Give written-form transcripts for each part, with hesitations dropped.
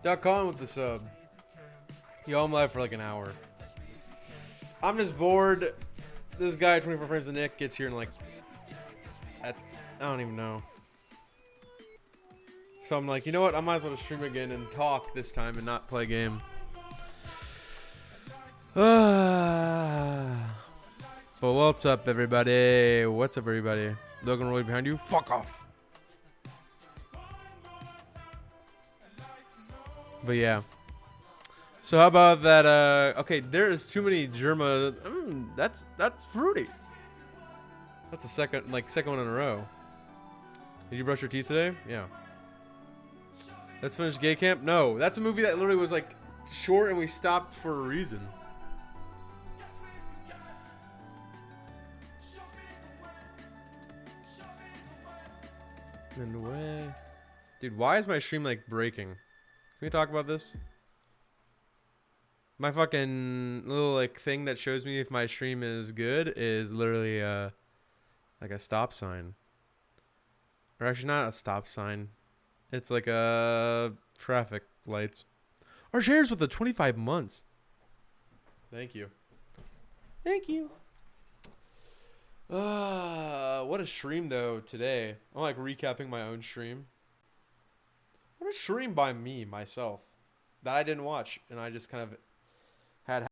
Duck Con with the sub. Yo, I'm live for like an hour. I'm just bored. This guy, 24 frames of Nick, gets here and like, I don't even know. So I'm like, you know what? I might as well just stream again and talk this time and not play a game. But what's up, everybody? What's up, everybody? Logan Roy behind you. Fuck off. But yeah. So how about that? Okay, there is too many Germa. That's fruity. That's the second one in a row. Did you brush your teeth today? Yeah. Let's finish Gay Camp. No, that's a movie that literally was like short and we stopped for a reason. In a way, dude. Why is my stream like breaking? Can we talk about this? My fucking little like thing that shows me if my stream is good is literally like a stop sign. Or actually not a stop sign. It's like a traffic lights. Our shares with the 25 months. Thank you. Thank you. What a stream though today. I'm like recapping my own stream. What a stream by me, myself. That I didn't watch and I just kind of had.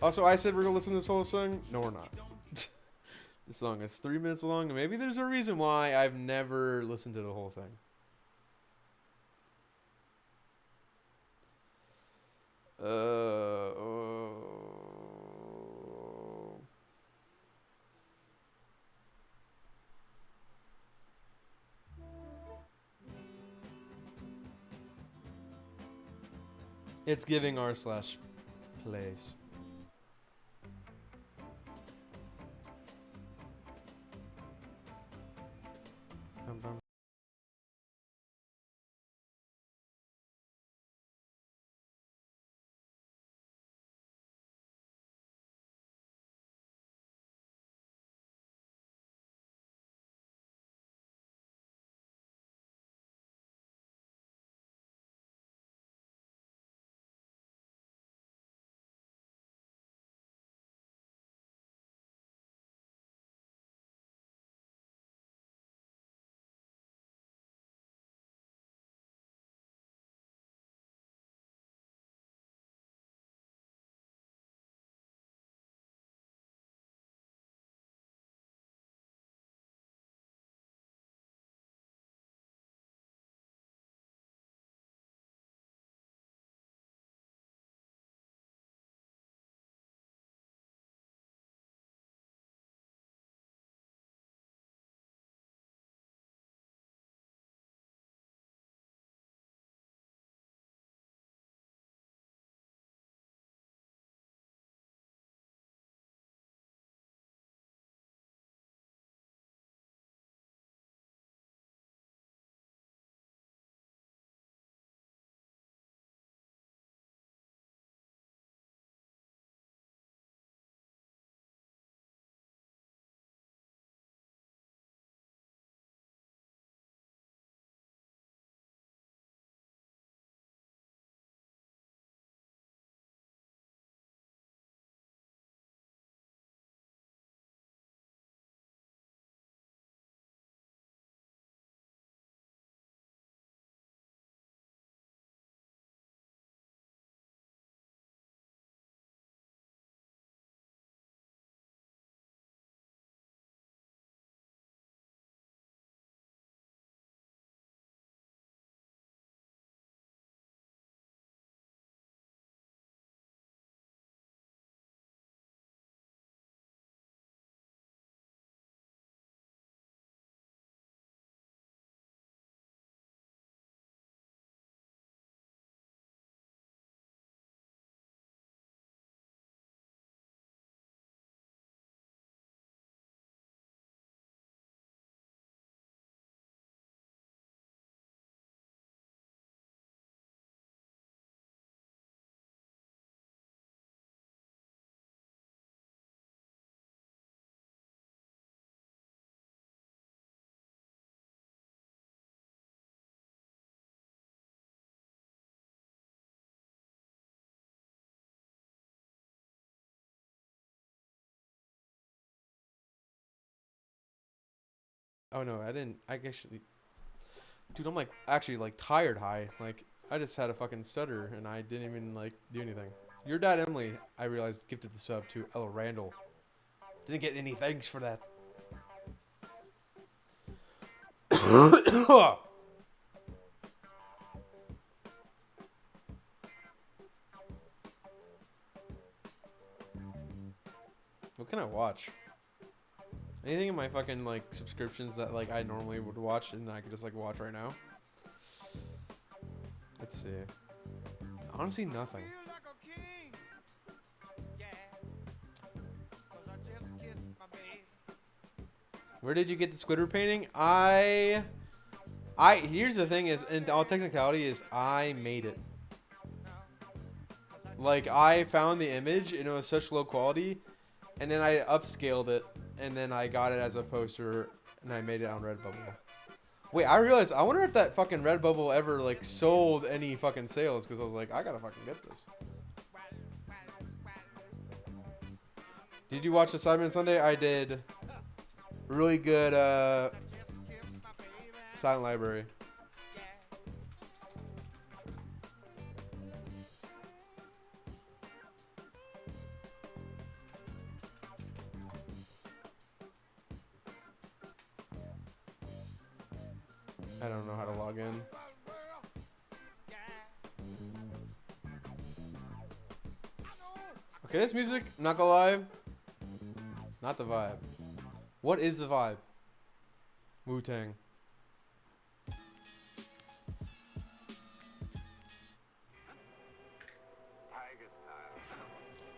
Also, I said we're gonna listen to this whole song. No, we're not. This song is 3 minutes long, and maybe there's a reason why I've never listened to the whole thing. Oh. It's giving r slash place. Dum, dum. Oh no, I didn't. I actually, dude, I'm like actually like tired high. Like I just had a fucking stutter and I didn't even like do anything. Your dad Emily, I realized, gifted the sub to Ella Randall. Didn't get any thanks for that. What can I watch? Anything in my fucking like subscriptions that like I normally would watch and I could just like watch right now? Let's see. Honestly, nothing. Where did you get the Squidward painting? Here's the thing is, in all technicality, is I made it. Like I found the image and it was such low quality, and then I upscaled it, and then I got it as a poster, and I made it on Redbubble. Wait, I realized, I wonder if that fucking Redbubble ever like sold any fucking sales, because I was like, I gotta fucking get this. Did you watch the Cyberman Sunday? I did. Really good Silent Library. I don't know how to log in. Okay, this music, not gonna lie, not the vibe. What is the vibe? Wu-Tang.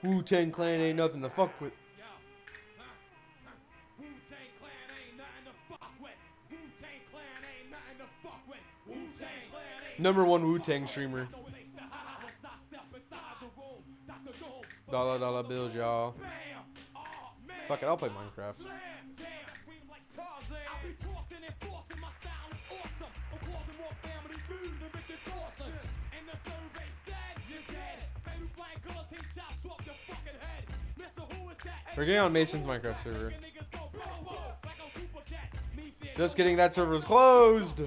Wu-Tang Clan ain't nothing to fuck with. Number one Wu-Tang streamer. Dollar bills, y'all. Fuck it, I'll play Minecraft. We're getting on Mason's Minecraft server. Just kidding, that server was closed.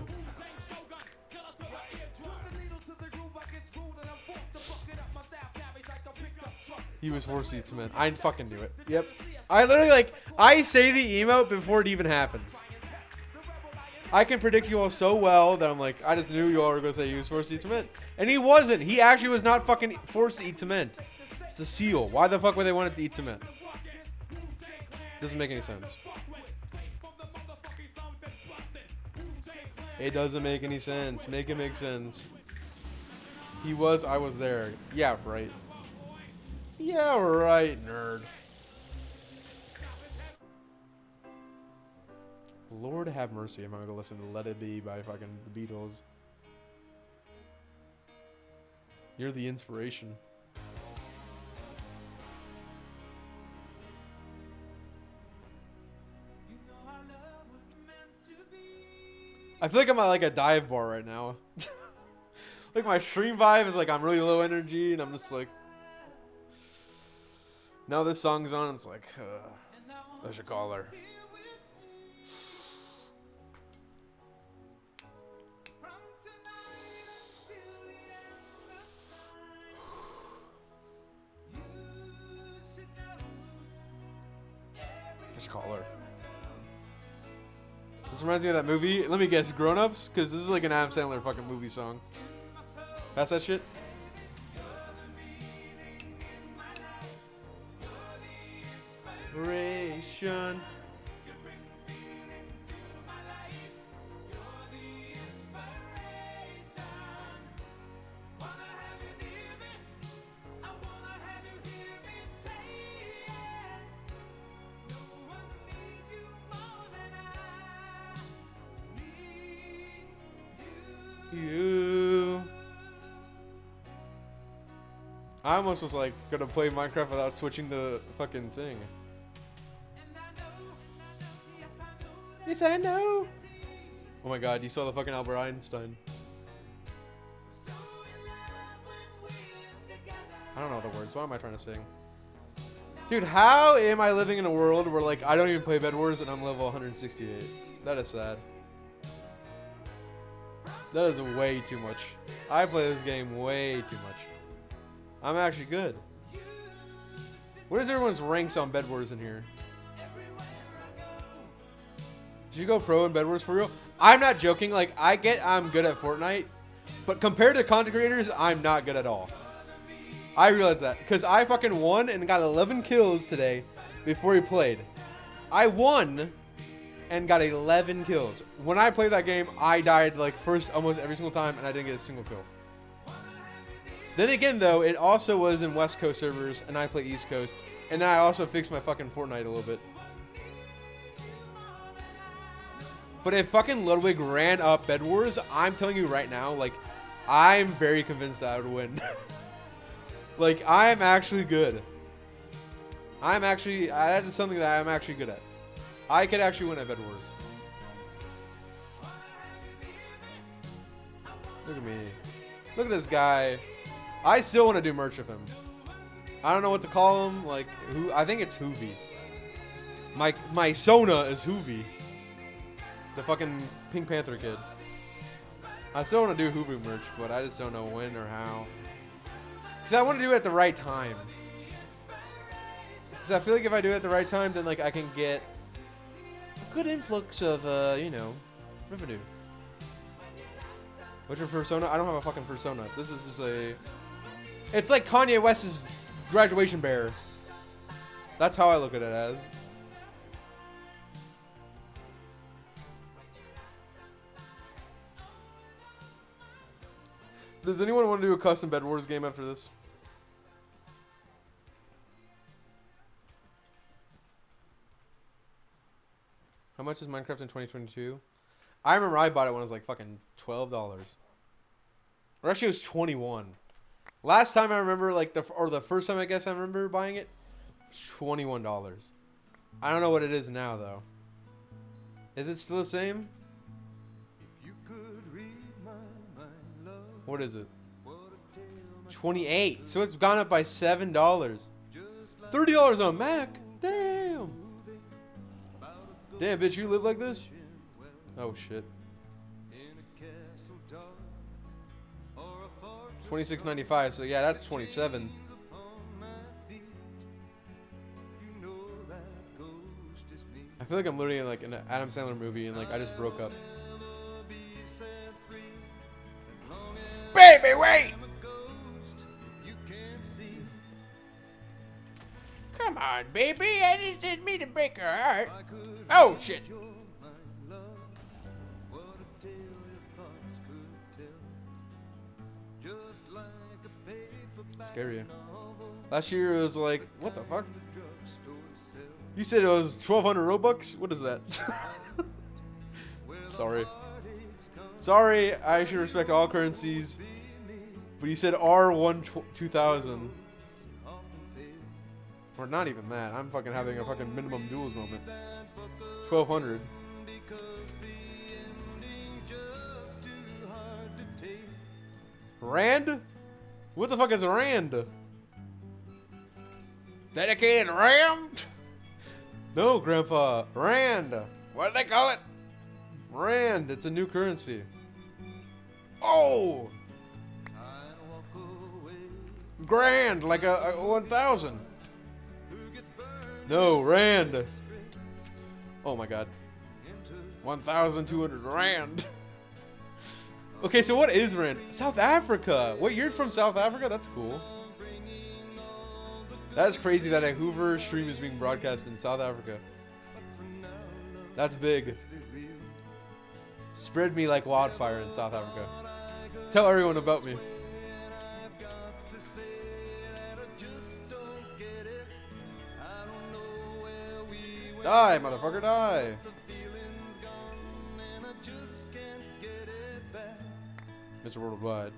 He was forced to eat cement. I fucking knew it. Yep. I literally, I say the emote before it even happens. I can predict you all so well that I'm like, I just knew you all were going to say he was forced to eat cement. And he wasn't. He actually was not fucking forced to eat cement. It's a seal. Why the fuck would they want it to eat cement? Doesn't make any sense. It doesn't make any sense. Make it make sense. He was, I was there. Yeah, right. Yeah, right, nerd. Lord have mercy. I'm going to listen to Let It Be by fucking the Beatles. You're the inspiration. I feel like I'm at like a dive bar right now. Like my stream vibe is like I'm really low energy and I'm just like, now this song's on, it's like, I should call her. I should call her. This reminds me of that movie. Let me guess, Grown Ups? Because this is like an Adam Sandler fucking movie song. Pass that shit. Inspiration. You. I almost was like gonna play Minecraft without switching the fucking thing. Yes, I know. Oh my god, you saw the fucking Albert Einstein. I don't know the words. What am I trying to sing? Dude, how am I living in a world where like I don't even play bedwars and I'm level 168? That is sad. That is way too much. I play this game way too much. I'm actually good. What is everyone's ranks on bedwars in here? Did you go pro in bedwars for real? I'm not joking. Like, I'm good at Fortnite. But compared to content creators, I'm not good at all. I realize that. Because I fucking won and got 11 kills today before he played. I won and got 11 kills. When I played that game, I died like first almost every single time and I didn't get a single kill. Then again though, it also was in West Coast servers and I play East Coast. And then I also fixed my fucking Fortnite a little bit. But if fucking Ludwig ran up bedwars, I'm telling you right now, like, I'm very convinced that I would win. Like, I'm actually good. That is something that I'm actually good at. I could actually win at Bed Wars. Look at me. Look at this guy. I still want to do merch of him. I don't know what to call him. Like, I think it's Hoovy. My Sona is Hoovy. The fucking Pink Panther kid. I still want to do Hoovy merch, but I just don't know when or how. Because I want to do it at the right time. Because I feel like if I do it at the right time, then like I can get a good influx of, revenue. What's your persona? I don't have a fucking persona. This is just a... It's like Kanye West's graduation bear. That's how I look at it as. Does anyone want to do a custom Bed Wars game after this? How much is Minecraft in 2022? I remember I bought it when it was like fucking $12. Or actually it was 21. Last time I remember, like, the first time I guess I remember buying it, $21. I don't know what it is now, though. Is it still the same? What is it? 28. So it's gone up by $7. $30 on Mac? Damn. Damn, bitch, you live like this? Oh, shit. $26.95, so yeah, that's 27. I feel like I'm literally in like an Adam Sandler movie and like I just broke up. Baby, wait! Come on, baby, I just didn't mean to break her heart. Oh, shit. Scary. Last year it was like, what the fuck? You said it was 1,200 Robux? What is that? Sorry. Sorry, I should respect all currencies. But you said R1 2000. Or not even that. I'm fucking having a fucking minimum duels moment. 1,200. Rand? What the fuck is a Rand? Dedicated RAM? No, Grandpa. Rand. What do they call it? Rand. It's a new currency. Oh! Grand, like a 1,000. No, Rand. Oh my god. 1,200 Rand. Okay, so what is Rand? South Africa. Wait, you're from South Africa? That's cool. That's crazy that a Hoover stream is being broadcast in South Africa. That's big. Spread me like wildfire in South Africa. Tell everyone about me. Die, motherfucker, die. Mr. Worldwide.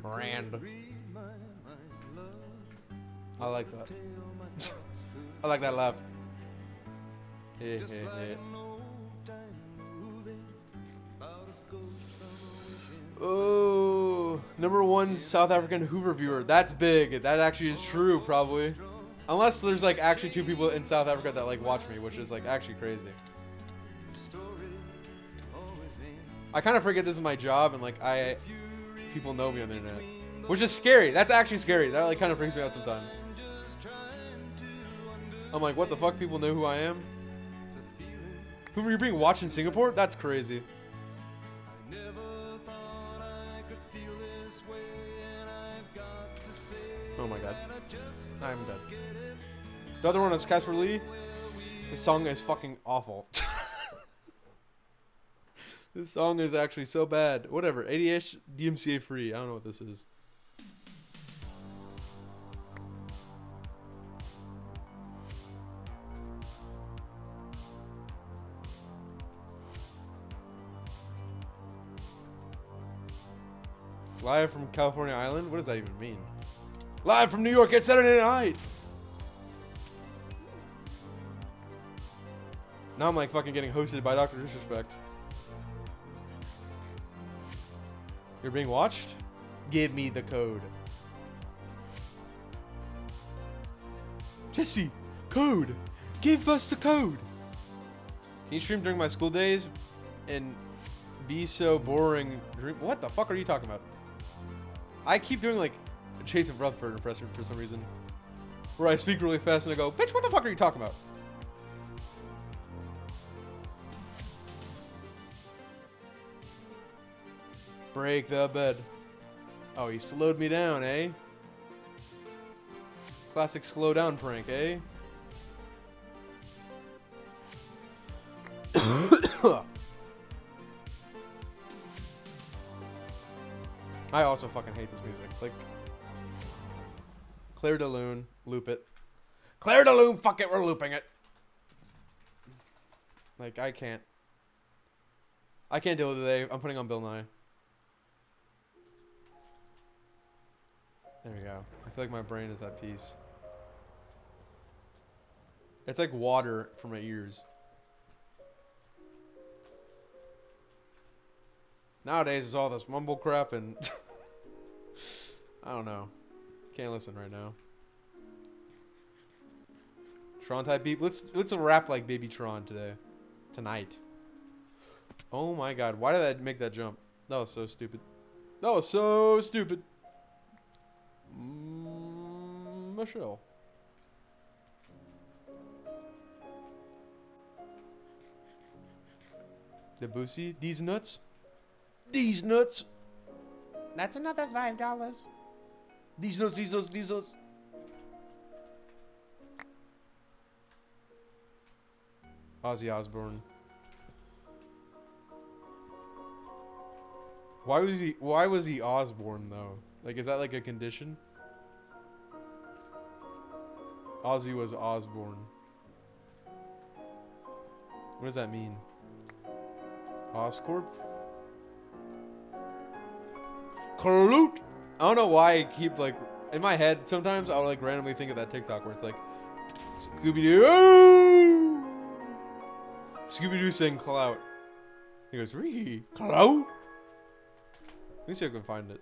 Rand. I like that. I like that laugh. Hey, hey, hey. Oh, #1 South African Hoover viewer. That's big. That actually is true, probably. Unless there's like actually 2 people in South Africa that like watch me, which is like actually crazy. I kind of forget this is my job and like people know me on the internet, which is scary. That's actually scary. That like kind of freaks me out sometimes. I'm like, what the fuck? People know who I am? Hoover, you're being watched in Singapore? That's crazy. Oh my god. I'm dead. The other one is Casper Lee. This song is fucking awful. This song is actually so bad. Whatever. 80-ish DMCA free. I don't know what this is. Live from California Island? What does that even mean? Live from New York at Saturday night! Now I'm like fucking getting hosted by Dr. Disrespect. You're being watched? Give me the code. Jesse, code! Give us the code! Can you stream during my school days and be so boring? What the fuck are you talking about? I keep doing like Chase of Rutherford impression for some reason, where I speak really fast and I go, bitch, what the fuck are you talking about? Break the bed. Oh, he slowed me down, eh? Classic slow down prank, eh? I also fucking hate this music. Like, Claire de Lune. Loop it. Claire de Lune, fuck it, we're looping it. Like, I can't deal with it today. I'm putting on Bill Nye. There we go. I feel like my brain is at peace. It's like water for my ears. Nowadays, it's all this mumble crap and... I don't know. Can't listen right now. Tron type beat. Let's rap like Baby Tron today. Tonight. Oh my god. Why did I make that jump? That was so stupid. That was so stupid. Michelle. Debussy. These nuts. These nuts. That's another $5. These nuts, these nuts, these nuts. Ozzy Osbourne. Why was he Osbourne though? Like, is that like a condition? Ozzy was Osbourne. What does that mean? Oscorp? Kloot! I don't know why I keep like in my head. Sometimes I'll like randomly think of that TikTok where it's like Scooby-Doo, Scooby-Doo saying clout. He goes, "Ree clout." Let me see if I can find it.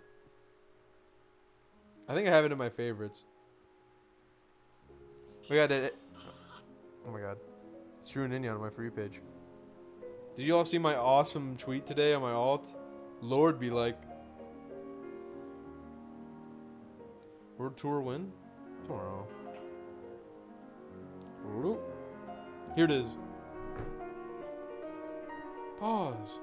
I think I have it in my favorites. We got it. Oh my god, it's Drew and India on my free page. Did you all see my awesome tweet today on my alt? Lord be like. World Tour win? Tomorrow. Here it is. Pause.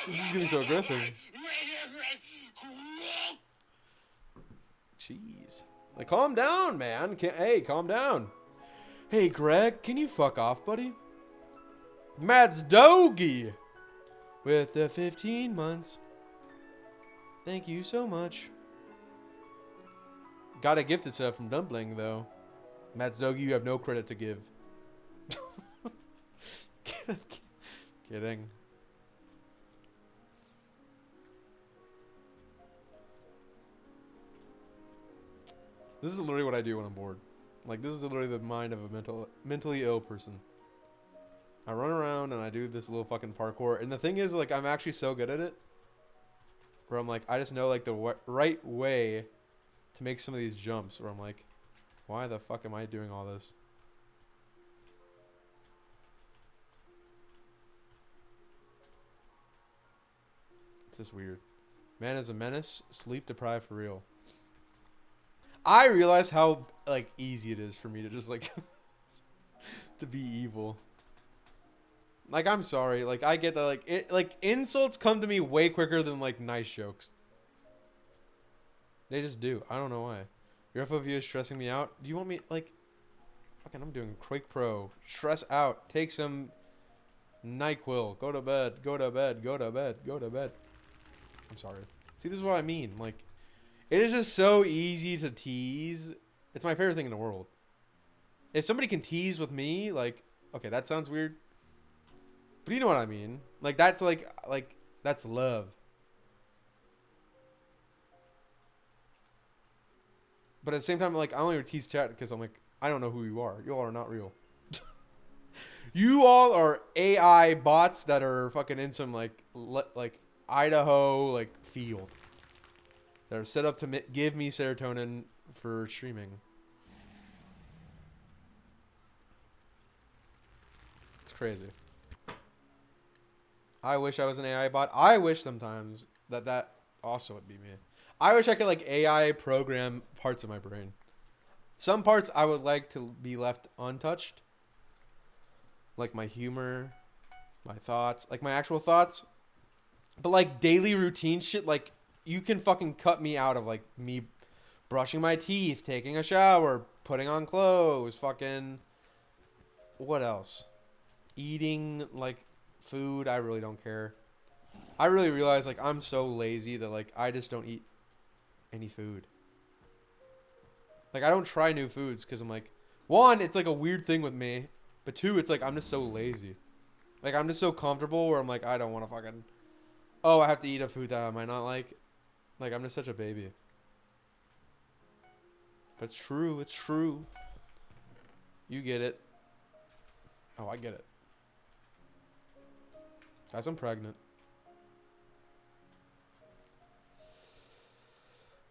This is getting so aggressive. Jeez. Like, calm down, man. Hey, calm down. Hey, Greg, can you fuck off, buddy? Mads Dogie with the 15 months. Thank you so much. Got a gifted sub from Dumpling, though. Mads Dogie, you have no credit to give. Kidding. This is literally what I do when I'm bored. Like, this is literally the mind of a mentally ill person. I run around and I do this little fucking parkour. And the thing is, like, I'm actually so good at it. Where I'm like, I just know, like, the right way to make some of these jumps. Where I'm like, why the fuck am I doing all this? It's just weird. Man is a menace. Sleep deprived for real. I realize how, like, easy it is for me to just, like, to be evil. Like, I'm sorry. Like, I get that, like, insults come to me way quicker than, like, nice jokes. They just do. I don't know why. Your FOV is stressing me out. Do you want me, like, fucking, I'm doing Quake Pro. Stress out. Take some NyQuil. Go to bed. Go to bed. Go to bed. Go to bed. I'm sorry. See, this is what I mean. Like, it is just so easy to tease. It's my favorite thing in the world. If somebody can tease with me, like, okay, that sounds weird. But you know what I mean. Like, that's like that's love. But at the same time, like, I only tease chat because I'm like, I don't know who you are. You all are not real. You all are AI bots that are fucking in some, like Idaho, like, field. That are set up to give me serotonin for streaming. It's crazy. I wish I was an AI bot. I wish sometimes that also would be me. I wish I could, like, AI program parts of my brain. Some parts I would like to be left untouched. Like my humor, my thoughts, like my actual thoughts. But, like, daily routine shit, like, you can fucking cut me out of, like, me brushing my teeth, taking a shower, putting on clothes, fucking... What else? Eating, like, food. I really don't care. I really realize, like, I'm so lazy that, like, I just don't eat any food. Like, I don't try new foods because I'm like, one, it's like a weird thing with me. But two, it's like I'm just so lazy. Like, I'm just so comfortable where I'm like, I don't want to fucking... Oh, I have to eat a food that I might not like. Like, I'm just such a baby. But it's true. It's true. You get it. Oh, I get it. Guys, I'm pregnant.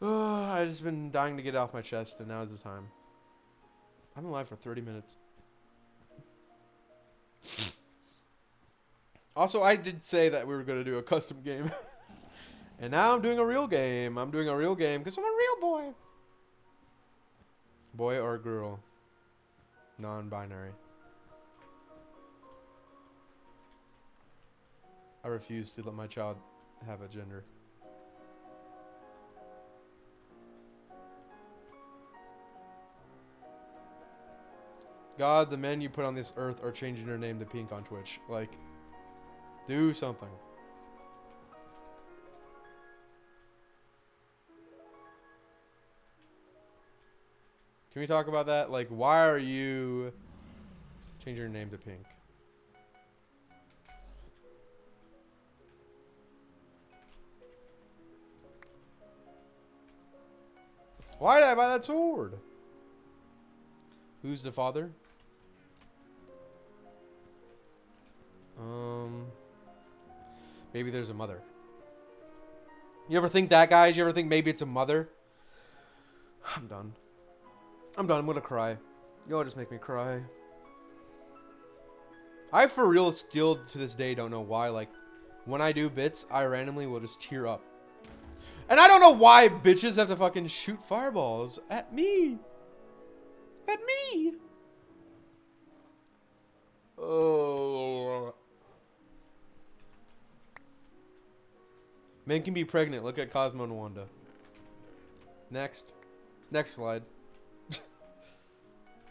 Oh, I've just been dying to get it off my chest, and now is the time. I've been live for 30 minutes. Also, I did say that we were going to do a custom game. And now I'm doing a real game. I'm doing a real game because I'm a real boy. Boy or girl. Non-binary. I refuse to let my child have a gender. God, the men you put on this earth are changing their name to Pink on Twitch. Like, do something. Can we talk about that? Like, why are you changing your name to Pink? Why did I buy that sword? Who's the father? Maybe there's a mother. You ever think that, guys? You ever think maybe it's a mother? I'm done. I'm done. I'm gonna cry. Y'all just make me cry. I for real still to this day don't know why. Like, when I do bits, I randomly will just tear up. And I don't know why bitches have to fucking shoot fireballs at me. At me. Oh. Men can be pregnant. Look at Cosmo and Wanda. Next. Next slide.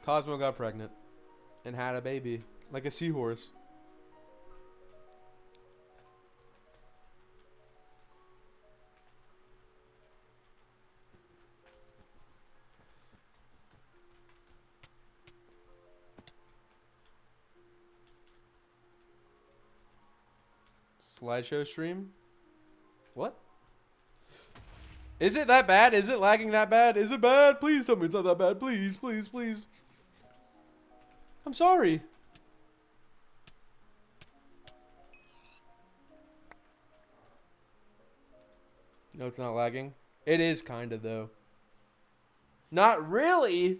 Cosmo got pregnant. And had a baby. Like a seahorse. Slideshow stream? What? Is it that bad? Is it lagging that bad? Is it bad? Please tell me it's not that bad. Please, please, please. I'm sorry. No, it's not lagging. It is kind of, though. Not really.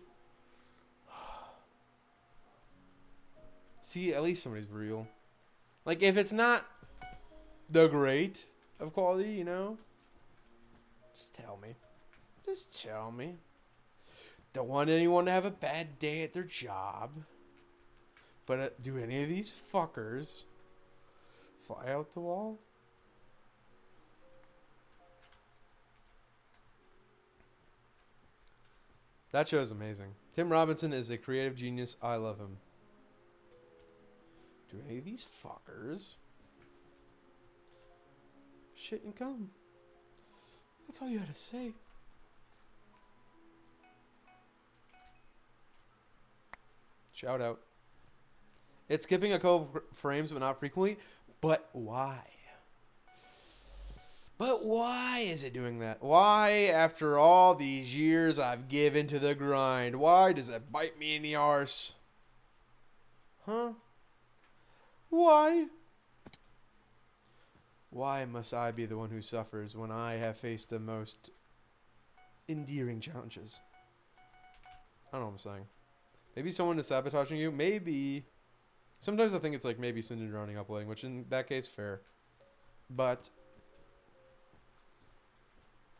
See, at least somebody's real. Like, if it's not the great of quality, you know, just tell me. Just tell me. Don't want anyone to have a bad day at their job. But do any of these fuckers fly out the wall? That show is amazing. Tim Robinson is a creative genius. I love him. Do any of these fuckers shit and come? That's all you had to say. Shout out. It's skipping a couple frames, but not frequently. But why? But why is it doing that? Why, after all these years I've given to the grind, why does it bite me in the arse? Huh? Why? Why must I be the one who suffers when I have faced the most endearing challenges? I don't know what I'm saying. Maybe someone is sabotaging you. Maybe. Sometimes I think it's like maybe Cindy drowning uploading, which in that case, fair. But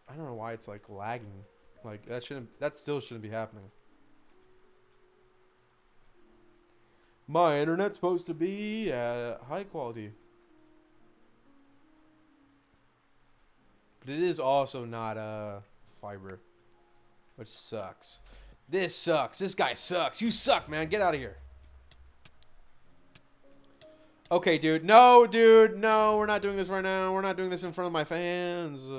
I don't know why it's like lagging. Like that still shouldn't be happening. My internet's supposed to be high quality. But it is also not fiber. which sucks. This sucks. This guy sucks. You suck, man. Get out of here. Okay, dude. No, dude. No, we're not doing this right now. We're not doing this in front of my fans.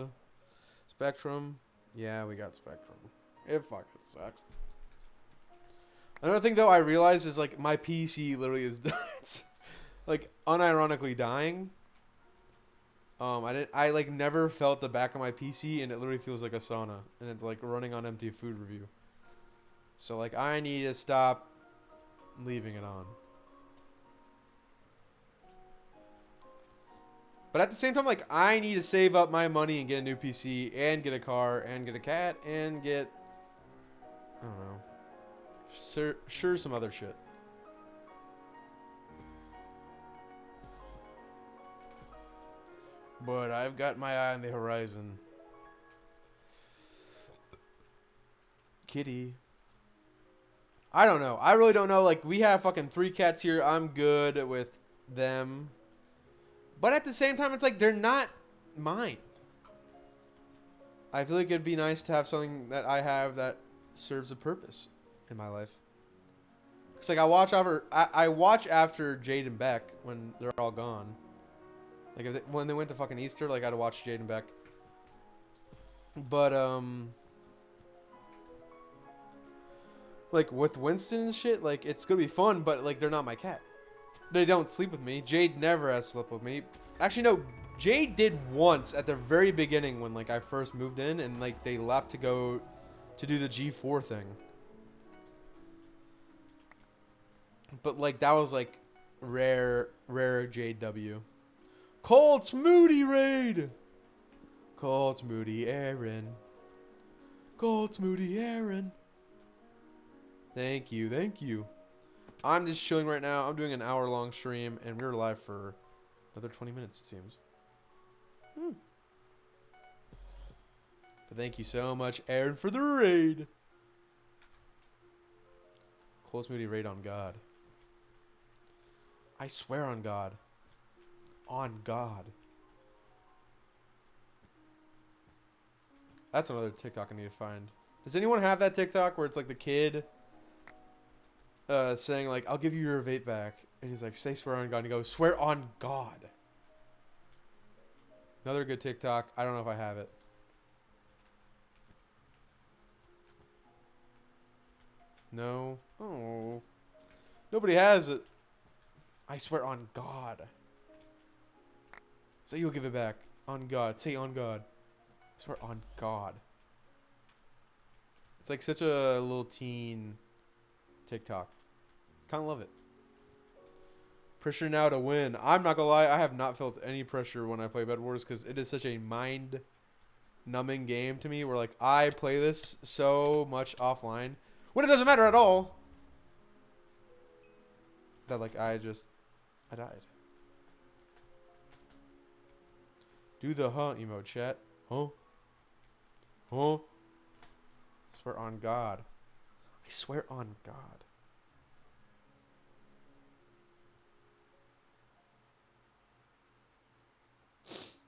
Spectrum. Yeah, we got Spectrum. It fucking sucks. Another thing, though, I realized is, like, my PC literally is it's, like, unironically dying. I like never felt the back of my PC, and it literally feels like a sauna, and it's like running on empty food review. So like I need to stop leaving it on. But at the same time, like I need to save up my money and get a new PC and get a car and get a cat and get I don't know, sure some other shit. But I've got my eye on the horizon. Kitty. I don't know. I really don't know. Like, we have fucking 3 cats here. I'm good with them. But at the same time, it's like, they're not mine. I feel like it'd be nice to have something that I have that serves a purpose in my life. It's like I watch after Jade and Beck when they're all gone. Like when they went to fucking Easter, like I'd watch Jade and Beck. But like with Winston and shit, like it's gonna be fun, but like they're not my cat. They don't sleep with me. Jade never has slept with me. Actually, no, Jade did once at the very beginning when like I first moved in, and like they left to go to do the G4 thing. But like that was like rare JW. Colts Moody raid. Colts Moody Aaron. Colts Moody Aaron. Thank you, thank you. I'm just chilling right now. I'm doing an hour-long stream, and we're live for another 20 minutes, it seems. But thank you so much, Aaron, for the raid. Colts Moody raid on God. I swear on God. On God. That's another TikTok I need to find. Does anyone have that TikTok where it's like the kid saying like, I'll give you your vape back. And he's like, say swear on God. And he goes, swear on God. Another good TikTok. I don't know if I have it. No. Oh. Nobody has it. I swear on God. Say you'll give it back. On God. Say on God. I swear on God. It's like such a little teen TikTok. Kind of love it. Pressure now to win. I'm not gonna lie. I have not felt any pressure when I play Bed Wars because it is such a mind-numbing game to me where like I play this so much offline when it doesn't matter at all. That like I died. Do the huh emote, chat. Huh? Huh? I swear on God. I swear on God.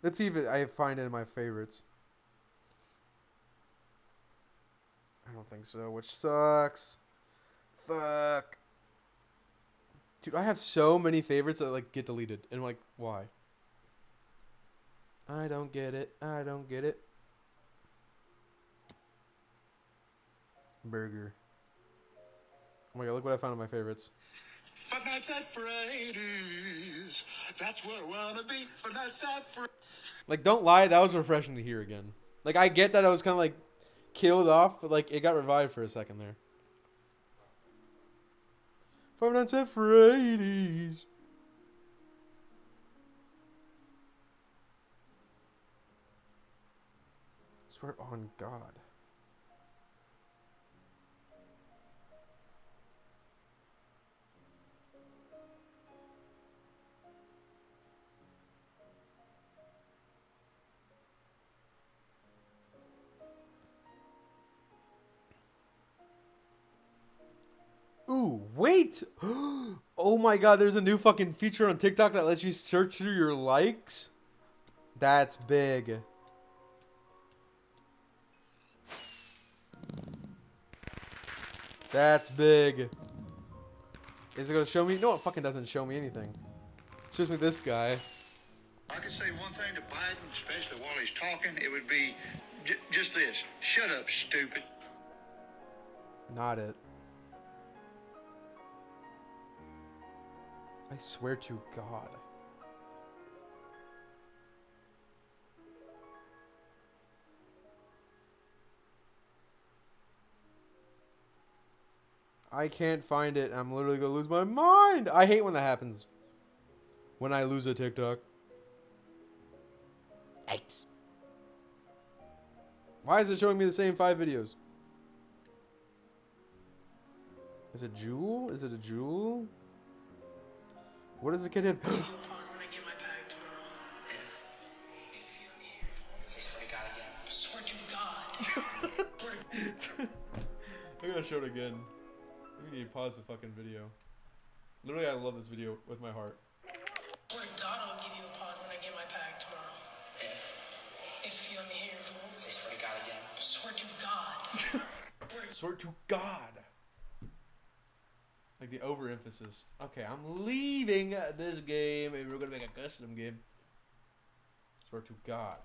Let's see if I find it in my favorites. I don't think so, which sucks. Fuck. Dude, I have so many favorites that like get deleted. And I'm like, why? I don't get it. I don't get it. Burger. Oh my God, look what I found in my favorites. Five Nights at Freddy's. That's where I wanna be. Five Nights at Freddy's. Like, don't lie, that was refreshing to hear again. Like, I get that I was kind of like killed off, but like it got revived for a second there. Five Nights at Freddy's. I swear on God. Ooh, wait! Oh my God, there's a new fucking feature on TikTok that lets you search through your likes. That's big. That's big. Is it gonna show me? No, it fucking doesn't show me anything. It shows me this guy. I could say one thing to Biden, especially while he's talking, it would be just this. Shut up, stupid. Not it. I swear to God. I can't find it. I'm literally gonna lose my mind. I hate when that happens. When I lose a TikTok. Yikes. Why is it showing me the same 5 videos? Is it Jewel? Is it a Jewel? What does the kid have? I'm gonna show it again. We need to pause the fucking video. Literally, I love this video with my heart. Swear to God, I'll give you a pod when I get my pack tomorrow. If you let me hear your rules. Say swear to God again. Swear to God. Swear to God. Like the overemphasis. Okay, I'm leaving this game and we're gonna make a custom game. Swear to God.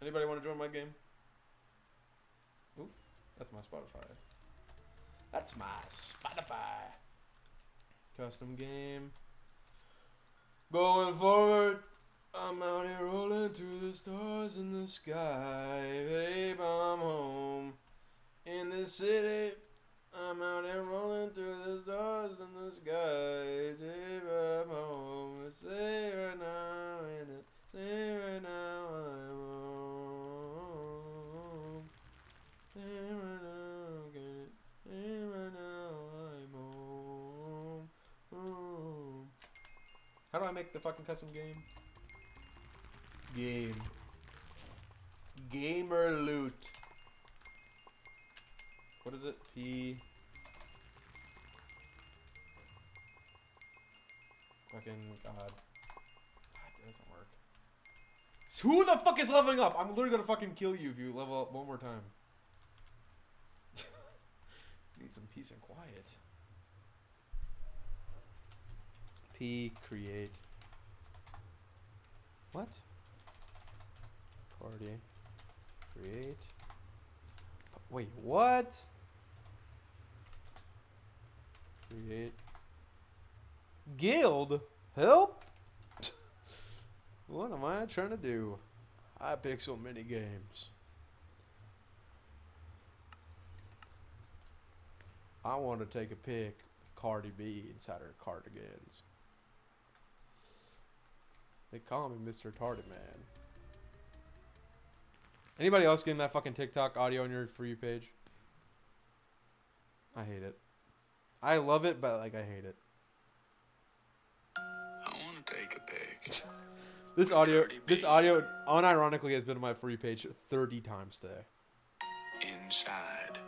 Anybody want to join my game? Ooh, that's my Spotify. That's my Spotify. Custom game. Going forward. I'm out here rolling through the stars in the sky. Babe, I'm home. In the city. I'm out here rolling through the stars in the sky. Babe, I'm home. Say right now, say right now, I'm home. Say right now, get it. Say right now, I'm home. Home. How do I make the fucking custom game? Gamer loot. What is it? P. Fucking God. It doesn't work. Who the fuck is leveling up? I'm literally gonna fucking kill you if you level up one more time. Need some peace and quiet. P create. What? Party. Create. Wait, what? Create. Guild? Help? What am I trying to do? I pick so many games. I want to take a pic of Cardi B inside her cardigans. They call me Mr. Tardy Man. Anybody else getting that fucking TikTok audio on your For You page? I hate it. I love it, but like I hate it. I want to take a pic. This audio unironically has been on my For You page 30 times today. Inside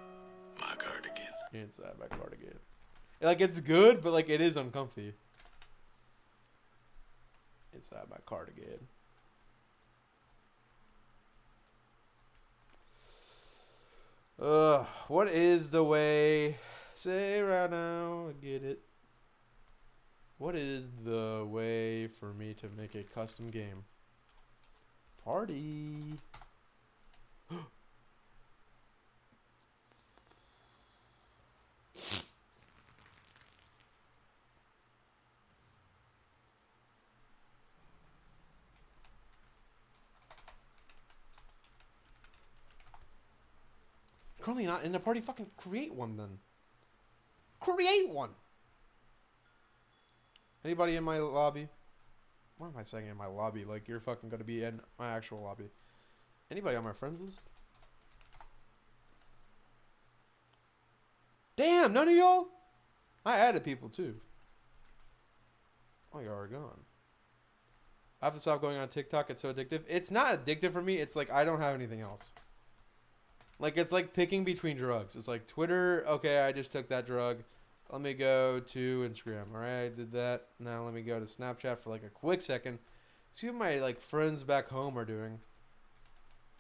my cardigan. Inside my cardigan. Like it's good, but like it is uncomfy. Inside my cardigan. What is the way? Say right now, I get it. What is the way for me to make a custom game? Party. Currently not in the party. Fucking create one then. Create one. Anybody in my lobby? What am I saying in my lobby? Like you're fucking gonna be in my actual lobby. Anybody on my friends list? Damn, none of y'all? I added people too. Oh, you are gone. I have to stop going on TikTok. It's so addictive. It's not addictive for me. It's like I don't have anything else. Like, it's like picking between drugs. It's like Twitter, okay, I just took that drug. Let me go to Instagram. All right, I did that. Now let me go to Snapchat for like a quick second. See what my like friends back home are doing.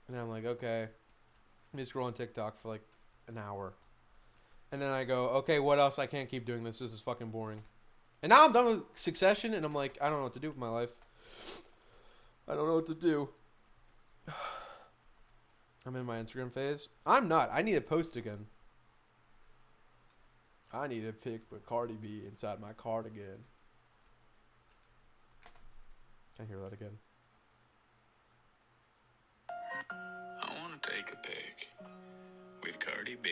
And I'm like, okay. Let me scroll on TikTok for like an hour. And then I go, okay, what else? I can't keep doing this. This is fucking boring. And now I'm done with Succession, and I'm like, I don't know what to do with my life. I don't know what to do. I'm in my Instagram phase. I'm not. I need to post again. I need to pick with Cardi B inside my cardigan. Can I hear that again? I want to take a pic with Cardi B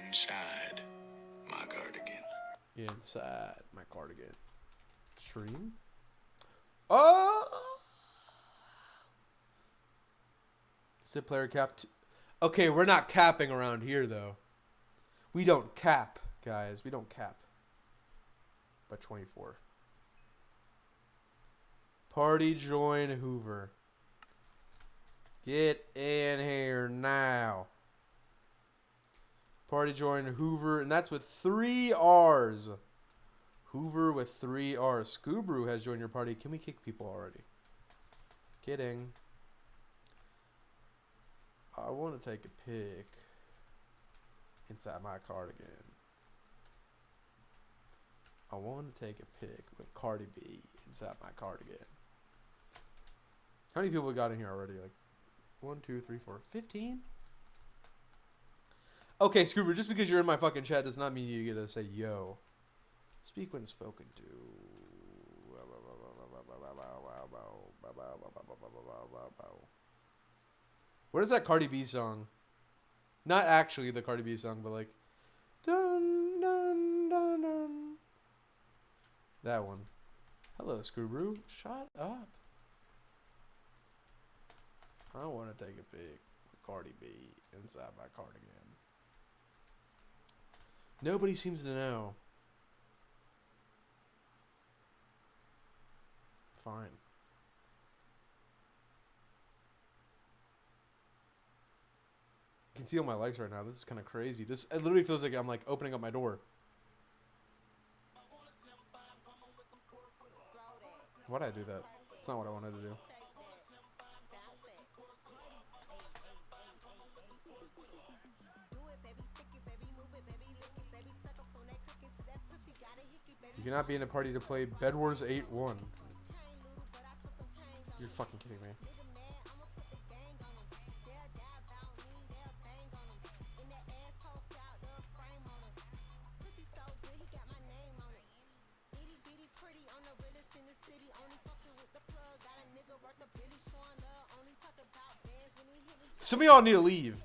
inside my cardigan. Inside my cardigan. Stream? Oh! Sit player cap. Okay, we're not capping around here, though. We don't cap, guys. We don't cap. By 24. Party join Hoover. Get in here now. Party join Hoover, and that's with 3 R's. Hoover with 3 R's. Scoobrew has joined your party. Can we kick people already? Kidding. I want to take a pic inside my cardigan. I want to take a pic with Cardi B inside my cardigan. How many people we got in here already? Like 1, 2, 3, 4, 15? Okay, Scoober, just because you're in my fucking chat does not mean you get to say yo. Speak when spoken to. What is that Cardi B song? Not actually the Cardi B song, but like dun dun dun dun. That one. Hello, Scoobroo. Shut up. I want to take a pic with Cardi B inside my cardigan. Nobody seems to know. Fine. I can see all my likes right now. This is kind of crazy. It literally feels like I'm like opening up my door. Why'd I do that? That's not what I wanted to do. You cannot be in a party to play Bedwars 8-1. You're fucking kidding me. Some of y'all need to leave.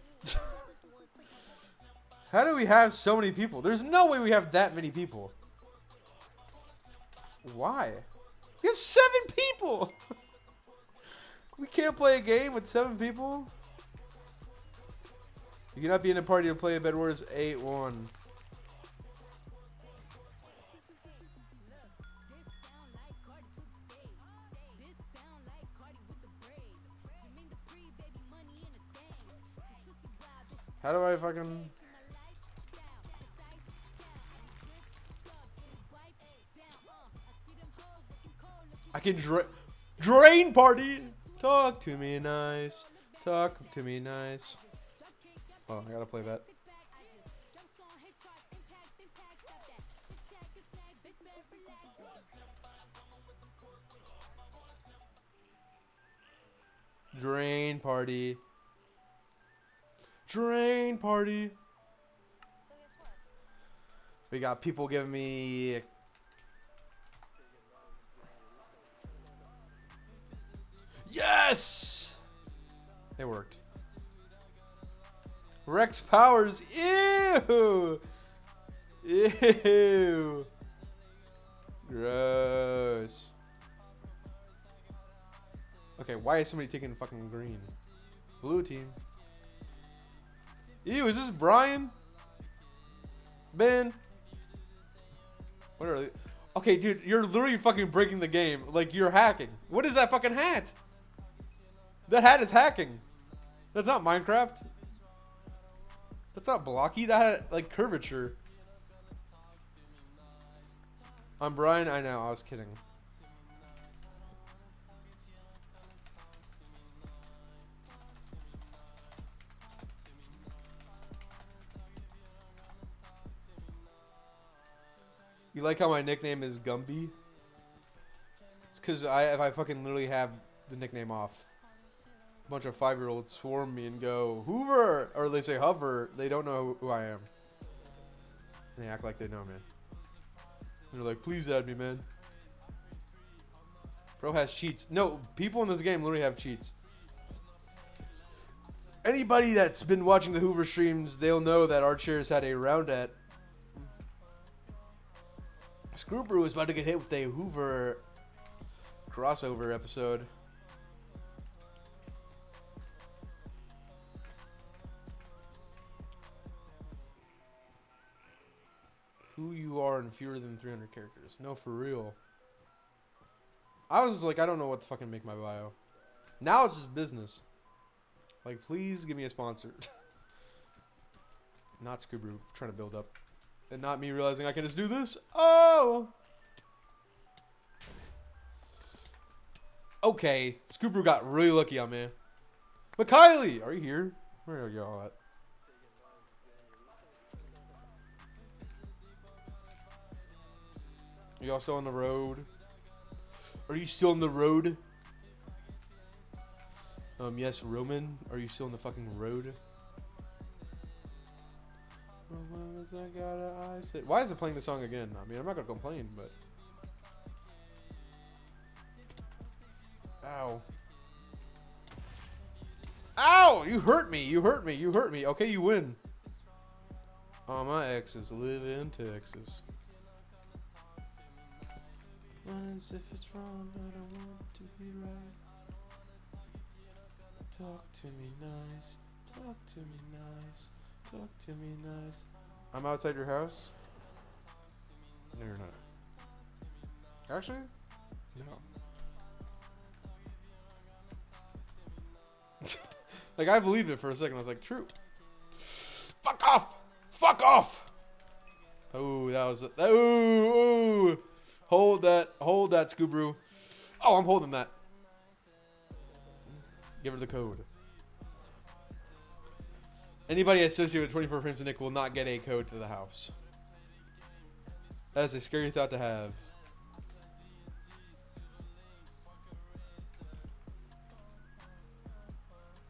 How do we have so many people? There's no way we have that many people. Why? We have 7 people! We can't play a game with 7 people? You cannot be in a party to play a Bedwars 8-1. How do I fucking... I can drain party. Talk to me nice. Talk to me nice. Oh, I gotta play that. Drain party. Drain party. We got people giving me... Yes! It worked. Rex Powers. Ew! Ew! Gross. Okay, why is somebody taking fucking green? Blue team. Ew, is this Brian? Ben? What are they? Okay, dude, you're literally fucking breaking the game. Like, you're hacking. What is that fucking hat? That hat is hacking. That's not Minecraft. That's not blocky. That had, like, curvature. I'm Brian. I know. I was kidding. You like how my nickname is Gumby? It's because if I fucking literally have the nickname off. A bunch of 5-year-olds swarm me and go, Hoover! Or they say hover. They don't know who I am. They act like they know me. And they're like, please add me, man. Bro has cheats. No, people in this game literally have cheats. Anybody that's been watching the Hoover streams, they'll know that our chairs had a round at. Screw Brew is about to get hit with a Hoover crossover episode. Who you are in fewer than 300 characters. No, for real. I was just like, I don't know what to fucking make my bio. Now it's just business. Like, please give me a sponsor. Not Screw Brew trying to build up. And not me realizing I can just do this. Oh! Okay. Screw Brew got really lucky on me. But Kylie! Are you here? Where are y'all at? Are y'all still on the road? Are you still on the road? Yes, Roman. Are you still on the fucking road? Why is it playing the song again? I mean, I'm not gonna complain, but... Ow. Ow! You hurt me! You hurt me! You hurt me! Okay, you win. All my exes live in Texas. Once if it's wrong, I don't want to be right. Talk to me nice. Talk to me nice. Talk to me nice. I'm outside your house? No, you're not. Actually? No. Like, I believed it for a second. I was like, true. Fuck off! Fuck off! Oh, that was... Ooh! Hold that, Screw Brew. Oh, I'm holding that. Give her the code. Anybody associated with 24 Frames of Nick will not get a code to the house. That is a scary thought to have.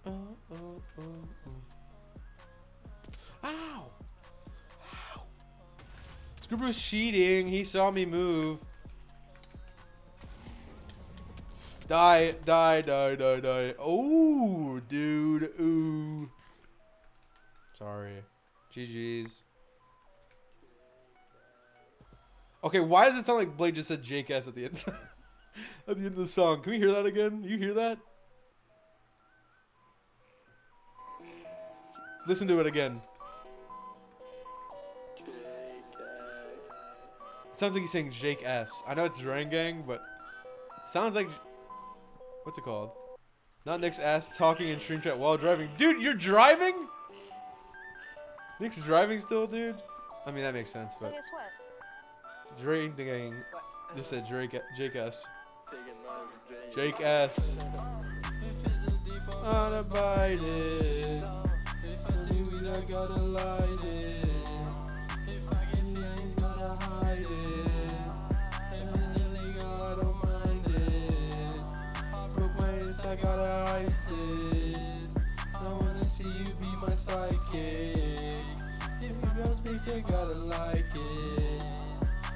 Ow! Ow! Screw Brew's cheating. He saw me move. Die. Oh, dude. Ooh. Sorry. GG's. Okay, why does it sound like Blade just said Jake S at the end? At the end of the song. Can we hear that again? You hear that? Listen to it again. It sounds like he's saying Jake S. I know it's Drangang, but it sounds like... What's it called? Not Nick's ass talking in stream chat while driving. Dude, you're driving? Nick's driving still, dude? I mean, that makes sense, but... So guess what? Drangang just said Jake S. Jake S. Unabated. If I see weed, I gotta light it. If I get feelings, gotta hide it. If it's illegal, I don't mind it. I broke my wrist, I gotta ice it. I wanna see you be my sidekick. If you don't speak, you gotta like it.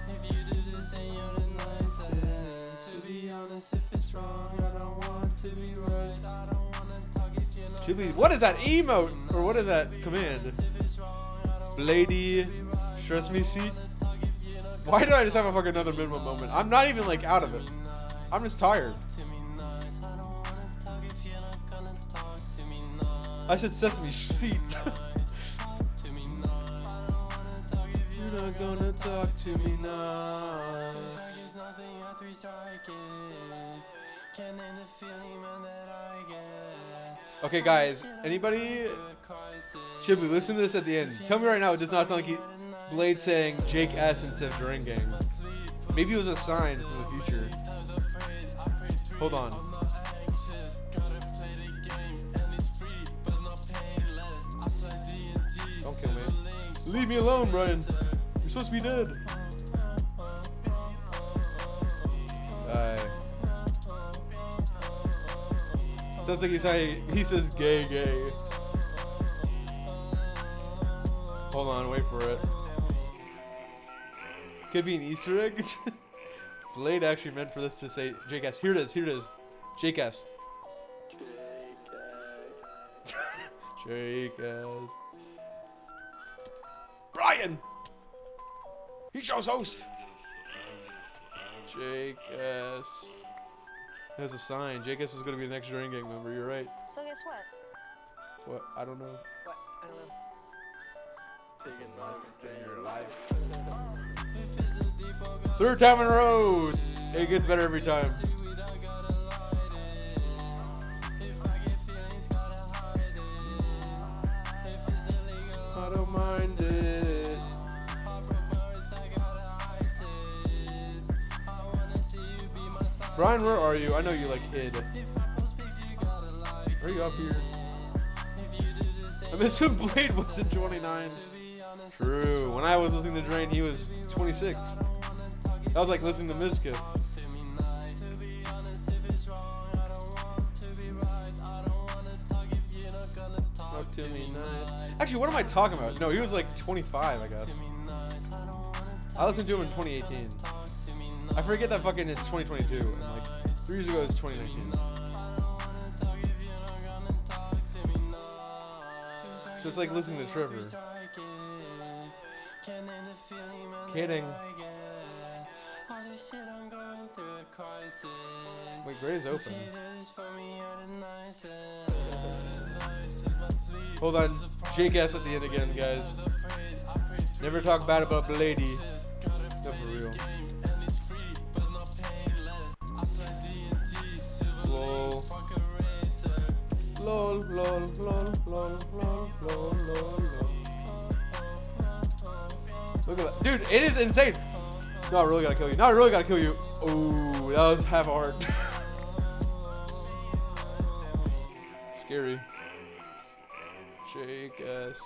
If you do this, then you're the nicest. To be honest, if it's wrong, I don't want to be right. I don't wanna talk if you're not. Should we, what is that emote? Or what is that command? Blady, stress me seat. Why did I just have a fucking another minimum moment? I'm not even like out of it. I'm just tired. I said sesame seat. You're not gonna talk to me now. Okay, guys, anybody? Chibley, listen to this at the end. Tell me right now, it does not sound like Blade saying Jake S instead of Drangang. Maybe it was a sign from the future. Hold on. Don't kill me. Leave me alone, Brian. You're supposed to be dead. Sounds like he says gay, gay. Hold on, wait for it. Could be an Easter egg. Blade actually meant for this to say Jackass. Here it is. Here it is. Jackass. Jackass. Brian. He shows host. Jackass. There's a sign. Jackass was gonna be the next Drain Gang member. You're right. So guess what? What? I don't know. What? I don't know. Third time in a row. It gets better every time. I don't mind it. Brian, where are you? I know you like hid. Are you up here? I miss when Blade was in 29. True. When I was listening to Drain, he was 26. That was like listening to Miska. Talk to me nice. Actually, what am I talking about? No, he was like 25, I guess. I listened to him in 2018. I forget that fucking it's 2022. And like 3 years ago, it's 2019. So it's like listening to Trevor. Kidding. Wait, Gray's open. Hold on. Jackass at the end again, guys. Never talk bad about Blady. No, for real. Lol. Lol, lol, lol, lol, lol, lol, lol. Look at that. Dude, it is insane. No, I really gotta kill you. No, I really gotta kill you. Ooh, that was half a heart. Scary. Jackass.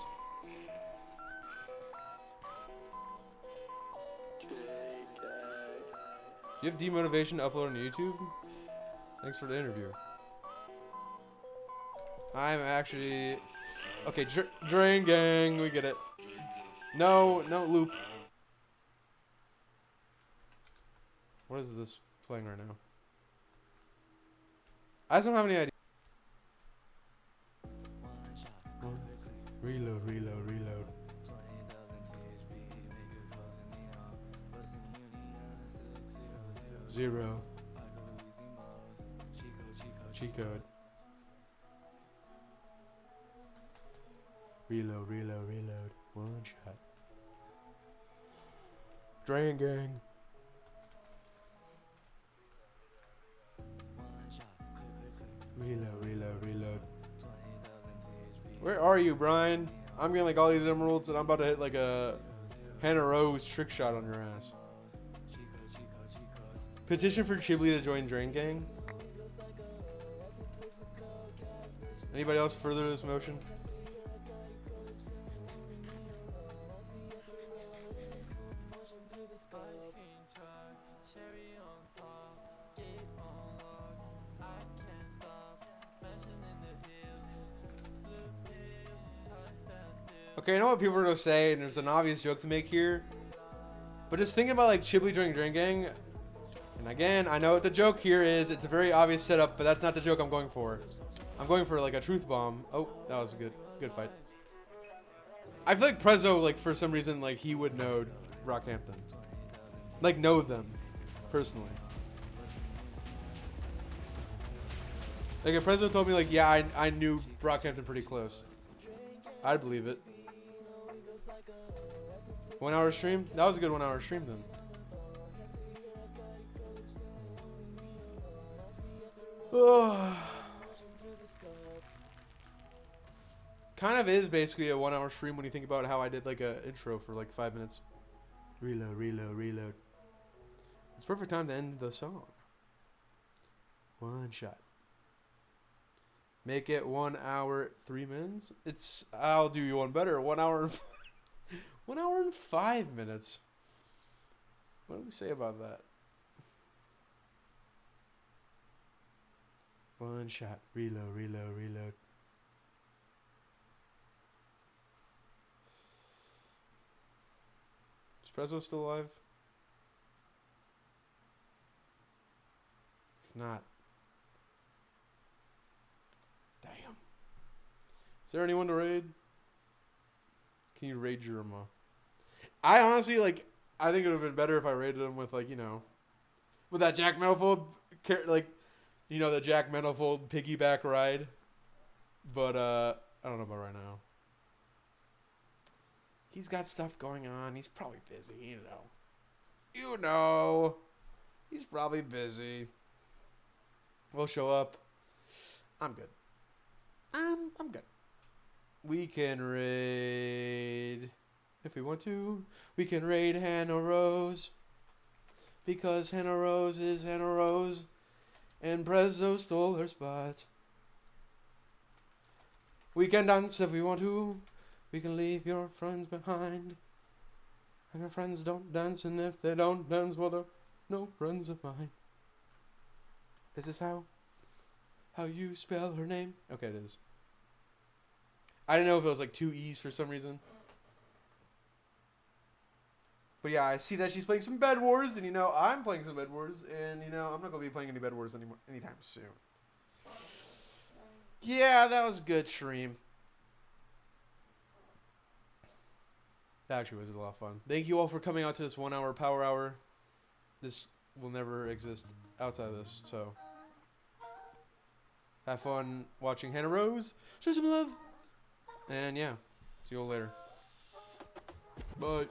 You have demotivation to upload on YouTube? Thanks for the interview. I'm actually... Okay, Drain Gang, we get it. No, no loop. What is this playing right now? I just don't have any idea. Reload, reload, reload. Zero. Cheat code. Reload, reload, reload. One shot. Drain Gang. Reload, reload, reload. Where are you, Brian? I'm getting like all these emeralds and I'm about to hit like a Hannah Rose trick shot on your ass. Petition for Chibli to join Drain Gang. Anybody else further this motion? Okay, I know what people are gonna say, and there's an obvious joke to make here. But just thinking about like Chibli joining Drain Gang, and again, I know what the joke here is. It's a very obvious setup, but that's not the joke I'm going for. I'm going for like a truth bomb. Oh, that was a good fight. I feel like Prezzo, like for some reason, like he would know Rockhampton, like know them personally. Like if Prezzo told me like, yeah, I knew Rockhampton pretty close, I'd believe it. 1 hour stream? That was a good 1 hour stream then. Oh. Kind of is basically a 1 hour stream when you think about how I did like a intro for like 5 minutes. Reload, reload, reload. It's perfect time to end the song. One shot. Make it 1 hour 3 minutes. I'll do you one better. 1 hour and 1 hour and 5 minutes. What do we say about that? One shot. Reload, reload, reload. Is Prezzo still alive? It's not. Damn. Is there anyone to raid? Can you raid Jerma? I honestly, like, I think it would have been better if I raided him with, like, you know, with that Jack Manifold, like, you know, the Jack Manifold piggyback ride. But, I don't know about right now. He's got stuff going on. He's probably busy, you know. You know. He's probably busy. We'll show up. I'm good. I'm good. We can raid if we want to. We can raid Hannah Rose. Because Hannah Rose is Hannah Rose. And Prezzo stole her spot. We can dance if we want to. We can leave your friends behind. And our friends don't dance, and if they don't dance, well, they're no friends of mine. Is this how you spell her name? Okay, it is. I didn't know if it was like 2 E's for some reason. But yeah, I see that she's playing some Bed Wars, and you know, I'm playing some Bed Wars, and you know, I'm not going to be playing any Bed Wars anymore anytime soon. Yeah, that was a good stream. That actually was a lot of fun. Thank you all for coming out to this 1 hour power hour. This will never exist outside of this, so have fun watching Hannah Rose. Show some love. And yeah, see you all later. Bye.